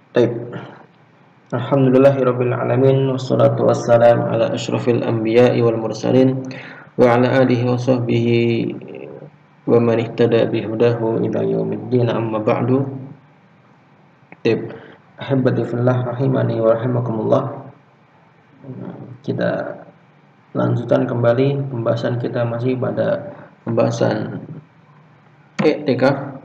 Baik. Alhamdulillahirabbil alamin wassalatu wassalamu ala asyrafil anbiya'i wal mursalin wa ala alihi wa sahbihi wa man ihtada bihudahu ila yaumiddin amma ba'du. Baik. Ahibati fillah rahimani wa rahimakumullah. Kita lanjutkan kembali pembahasan kita masih pada pembahasan i'tikaf.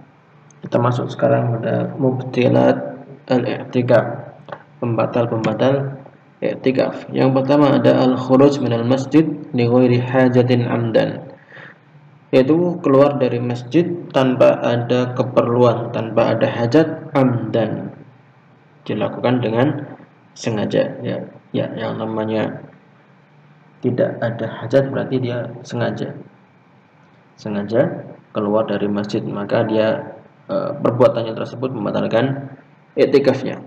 Kita masuk sekarang pada mubtilat al-i'tikaf, pembatal-pembatal i'tikaf. Yang pertama ada al-khuruj minal masjid li ghairi hajatin amdan, yaitu keluar dari masjid tanpa ada keperluan, tanpa ada hajat, amdan, dilakukan dengan sengaja. Ya, yang namanya tidak ada hajat berarti dia sengaja keluar dari masjid, maka dia perbuatannya tersebut membatalkan i'tikafnya.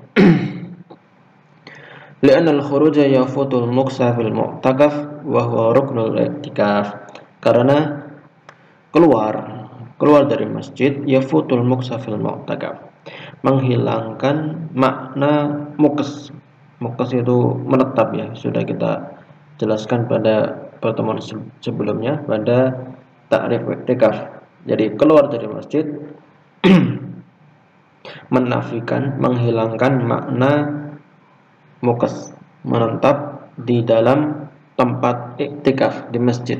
Li'anna al-khuruja yafutul muqsa fil mu'takaf wa huwa ruknul i'tikaf. Karena keluar dari masjid yafutul muqsa fil mu'takaf, menghilangkan makna muqs. Muqs itu menetap, ya, sudah kita jelaskan pada pertemuan sebelumnya pada ta'rif i'tikaf. Jadi keluar dari masjid menafikan, menghilangkan makna muqs, menetap di dalam tempat i'tikaf di masjid.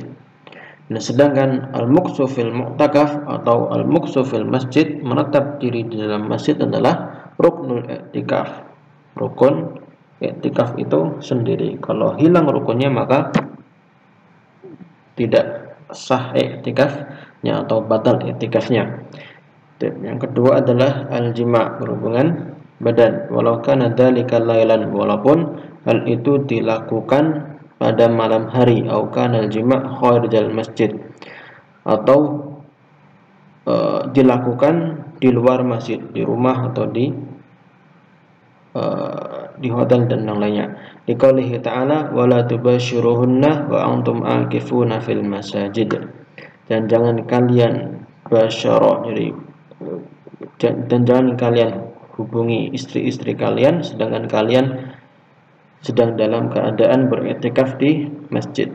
Nah, sedangkan al-muqsu fil mu'takaf atau al-muqsu fil masjid, menetap diri di dalam masjid, adalah ruknul i'tikaf. Rukun i'tikaf itu sendiri. Kalau hilang rukunnya maka tidak sah i'tikafnya atau batal i'tikafnya. Yang kedua adalah al-jima', berhubungan badan, walau kana dzalika lailan, walaupun hal itu dilakukan pada malam hari, au kana al-jima' kharijal masjid, atau dilakukan di luar masjid, di rumah atau di hotel dan yang lainnya. Liqaulihi ta'ala wala tubashiruhunna wa antum aqifuna fil masajid. Dan jangan kalian basyara, dan jangan kalian hubungi istri-istri kalian sedangkan kalian sedang dalam keadaan beriktikaf di masjid.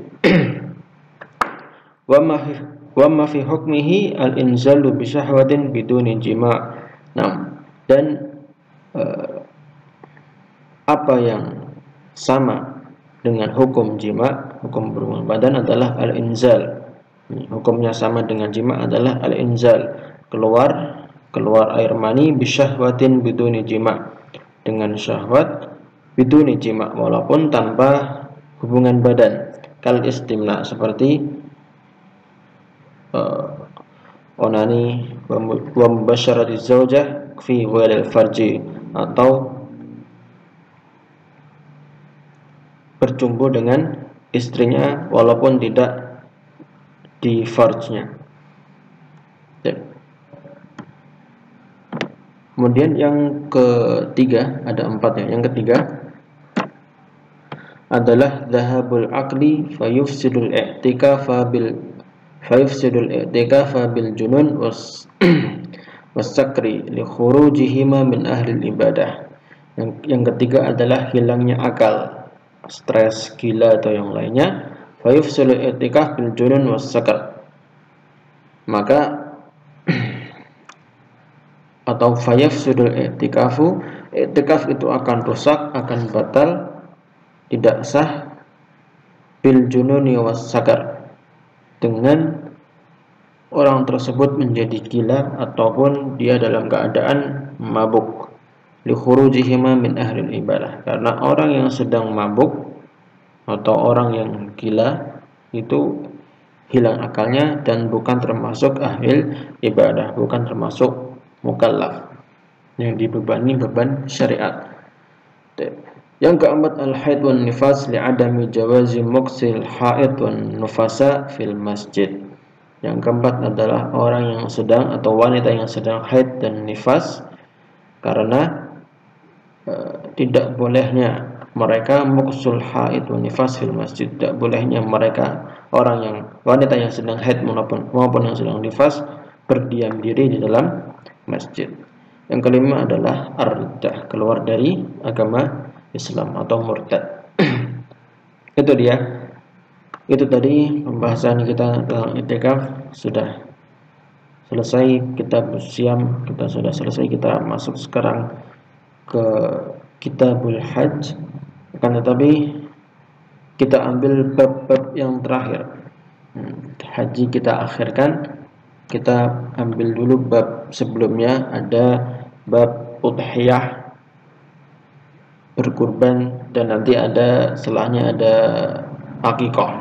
Wa ma fi hukmihi al-inzalu bi syahwatin biduni jima'. Nah, dan apa yang sama dengan hukum jima', hukum berhubungan badan, adalah al-inzal. Hukumnya sama dengan jima' adalah al-inzal, keluar air mani bisyahwatin biduni jima', dengan syahwat biduni jima', walaupun tanpa hubungan badan. Kal istimna, seperti onani wa mubasyarati zaujah fi ghairil farji, atau berjumpa dengan istrinya walaupun tidak di farjnya. Kemudian yang ketiga, ada 4 ya. Yang ketiga adalah dhahabul aqli fayufsidul i'tikafa bil junun was-sakri li khurujihima min ahli ibadah. Yang ketiga adalah hilangnya akal, stres, gila atau yang lainnya. Fayufsidul i'tikaf bil junun was-sakr, maka atau fayafsudul i'tikafu, i'tikaf itu akan rusak, akan batal, tidak sah, bil jununi was-sakar, dengan orang tersebut menjadi gila ataupun dia dalam keadaan mabuk. Li khurujihima min ahli ibadah, karena orang yang sedang mabuk atau orang yang gila itu hilang akalnya dan bukan termasuk ahli ibadah, bukan termasuk mukallaf yang dibebani beban syariat. Yang keempat al-haid wan nifas li'adami jawazi muqsil haid wan nufasa fil masjid. Yang keempat adalah orang yang sedang atau wanita yang sedang haid dan nifas, karena tidak bolehnya mereka muqsul haid wan nifas fil masjid, tidak bolehnya mereka wanita yang sedang haid maupun yang sedang nifas berdiam diri di dalam masjid. Yang kelima adalah ar-riddah, keluar dari agama Islam atau murtad. Itu dia. Itu tadi pembahasan kita tentang i'tikaf sudah selesai. Kitab Siam kita sudah selesai. Kita masuk sekarang ke Kitabul Hajj. Akan tetapi kita ambil bab-bab yang terakhir. Haji kita akhirkan. Kita ambil dulu bab sebelumnya, ada bab udhiyah, berkurban, dan nanti ada setelahnya ada akikah.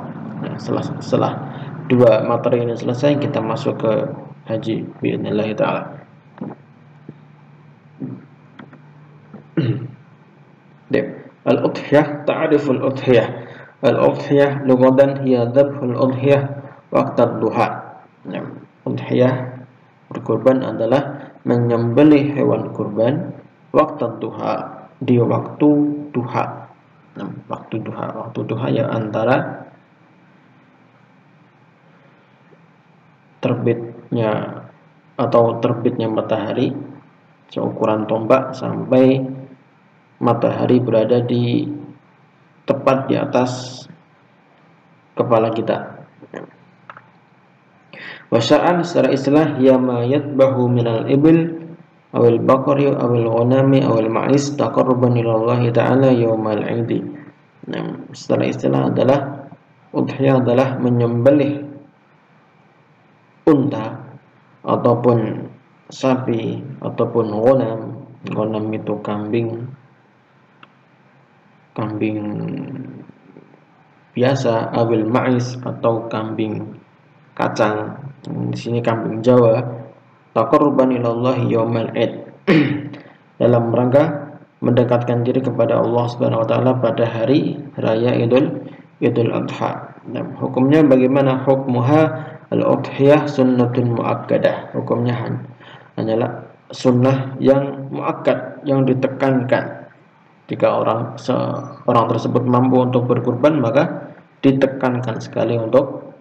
Nah, setelah dua materi ini selesai, kita masuk ke haji bi'idznillah ta'ala. Al-udhiyah, ta'riful udhiyah. Al-udhiyah lughatan hiya dzabhul udhiyah waqta duha. Udhiyah, berkurban, adalah menyembelih hewan kurban waktu duha, di waktu duha. Waktu duha ya antara terbitnya matahari seukuran tombak sampai matahari berada di tepat di atas kepala kita. Wasya'an secara istilah ya ma yatbahu minal ibil awil baqari awil ghanami awil ma'is taqarruban ila Allah ta'ala yaumal 'idi. Nah, secara istilah adalah udhiyah adalah menyembelih unta ataupun sapi ataupun ghanam. Ghanam itu kambing biasa, awil ma'is atau kambing kacang. Di sini kambing Jawa. Taqarruban ilallahi yaumal 'id, dalam rangka mendekatkan diri kepada Allah Subhanahu wa taala pada hari raya Idul Adha. Nah, hukumnya bagaimana? Hukmuha al-udhiyah sunnatun muakkadah. Hukumnya hanyalah sunnah yang muakkad, yang ditekankan. Jika orang tersebut mampu untuk berkurban, maka ditekankan sekali untuk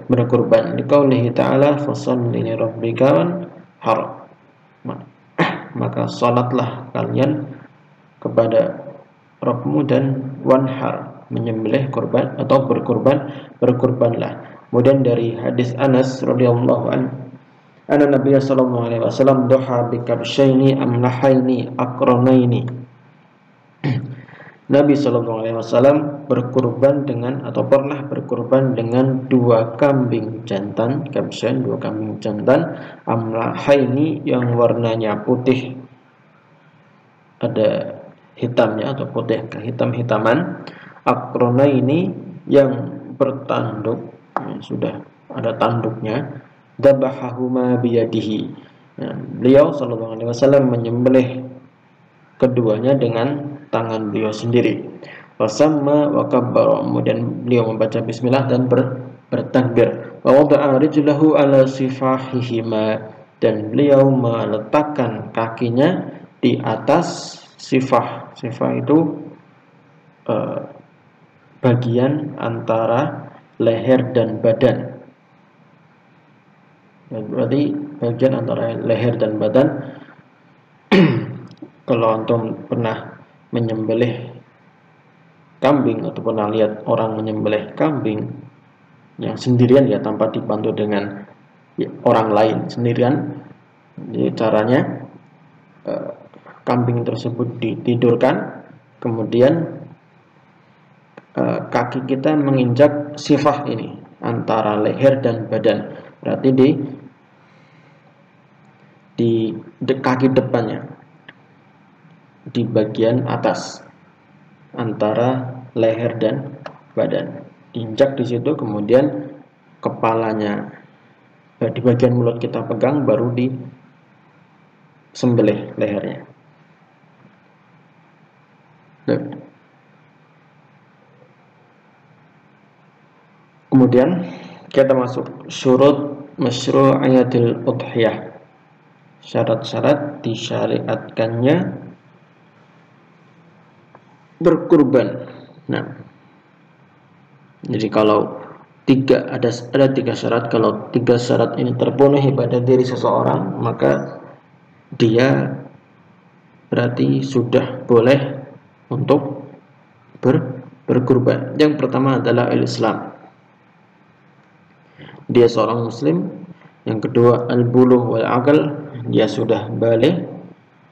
berkurban. Liqaulihi ta'ala fasholli li rabbika wanhar. Maka salatlah kalian kepada Rabbmu dan wanhar, menyembelih kurban atau berkurbanlah. Kemudian dari hadis Anas radhiyallahu anhu, anna Nabiy sallallahu alaihi wasallam duha bi kabshaini amlahaini aqranaini. Nabi Shallallahu Alaihi Wasallam berkurban dengan atau pernah berkurban dengan dua kambing jantan, kabshain, dua kambing jantan, amlahaini yang warnanya putih, ada hitamnya atau putih kehitam-hitaman, aqranaini yang bertanduk, sudah ada tanduknya, dabahahuma biyadihi. Beliau Shallallahu Alaihi Wasallam menyembelih keduanya dengan tangan beliau sendiri. Wasamma wa kabbara, kemudian beliau membaca bismillah dan bertakbir. Wa wada'a rijlahu ala sifahihima, dan beliau meletakkan kakinya di atas sifah. Sifah itu bagian antara leher dan badan. Berarti bagian antara leher dan badan. Kalau antum pernah menyembelih kambing atau pernah lihat orang menyembelih kambing yang sendirian, ya tanpa dibantu dengan orang lain, sendirian, jadi caranya kambing tersebut ditidurkan, kemudian kaki kita menginjak sifah ini antara leher dan badan, berarti di kaki depannya, di bagian atas antara leher dan badan, injak di situ, kemudian kepalanya di bagian mulut kita pegang, baru disembelih lehernya. Kemudian kita masuk syurut masyru'iyatil udhiyah, syarat-syarat disyariatkannya berkurban. Nah, jadi kalau ada tiga syarat. Kalau tiga syarat ini terpenuhi pada diri seseorang, maka dia berarti sudah boleh untuk berkurban. Yang pertama adalah al-Islam, dia seorang muslim. Yang kedua al-bulugh wal aql, dia sudah balik.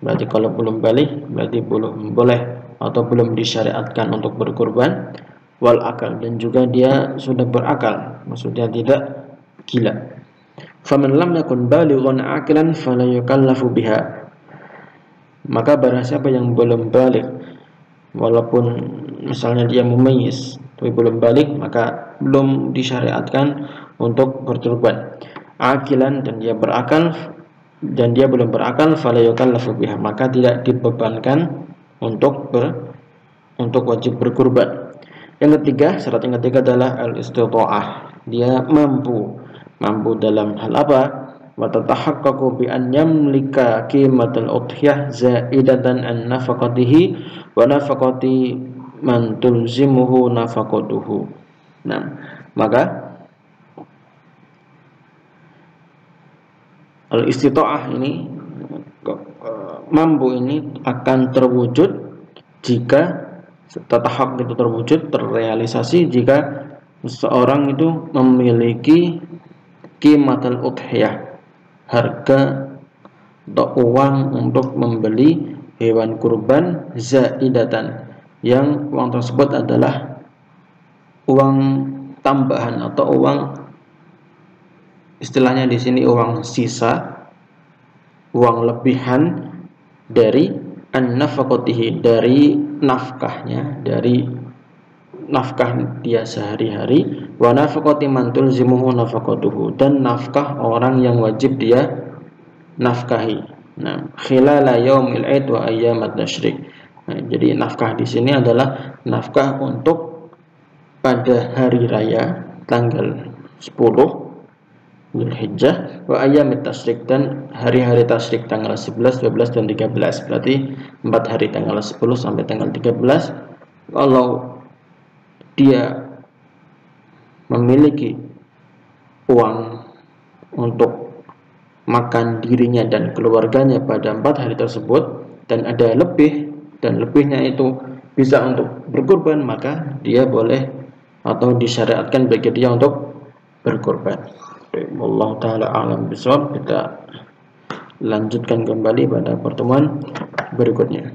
Berarti kalau belum balik berarti belum boleh atau belum disyariatkan untuk berkurban. Wal aql, dan juga dia sudah berakal, maksudnya tidak gila. Faman lam yakun balighan aqilan fala yukallafu biha, maka barang siapa yang belum balik, walaupun misalnya dia mumayyiz tapi belum balik, maka belum disyariatkan untuk berkurban. Aqilan, dan dia berakal, dan dia belum berakal, fala yukallafu biha, maka tidak dibebankan untuk wajib berkurban. Yang ketiga, syarat yang ketiga adalah al-istita'ah, dia mampu dalam hal apa? Wa tatahaqqaqu bi an yamlika qimatal udhiyah zaidatan an nafaqatihi wa nafaqati man tulzimuhu nafaqatuhu. Nah, maka al-istita'ah ini, mampu ini akan terwujud jika tatahaq itu terwujud, terrealisasi jika seseorang itu memiliki qimatul udhiyah, harga atau uang untuk membeli hewan kurban, zaidatan, yang uang tersebut adalah uang tambahan atau uang, istilahnya di sini uang sisa, uang lebihan dari an-nafaqatihi, dari nafkahnya, dari nafkah dia sehari-hari, wa nafaqati man tulzimuhu nafaqatuhu, dan nafkah orang yang wajib dia nafkahi. Nah, khilala yaumil id wa ayyamat tasyrik. Nah, jadi nafkah di sini adalah nafkah untuk pada hari raya tanggal 10 Dzulhijjah, wa ayyamit tasyrik, dan hari-hari tasyrik tanggal 11, 12 dan 13. Berarti 4 hari, tanggal 10 sampai tanggal 13. Kalau dia memiliki uang untuk makan dirinya dan keluarganya pada 4 hari tersebut, dan ada lebih, dan lebihnya itu bisa untuk berkurban, maka dia boleh atau disyariatkan bagi dia untuk berkurban. Allah Ta'ala a'lam bishawab. Kita lanjutkan kembali pada pertemuan berikutnya.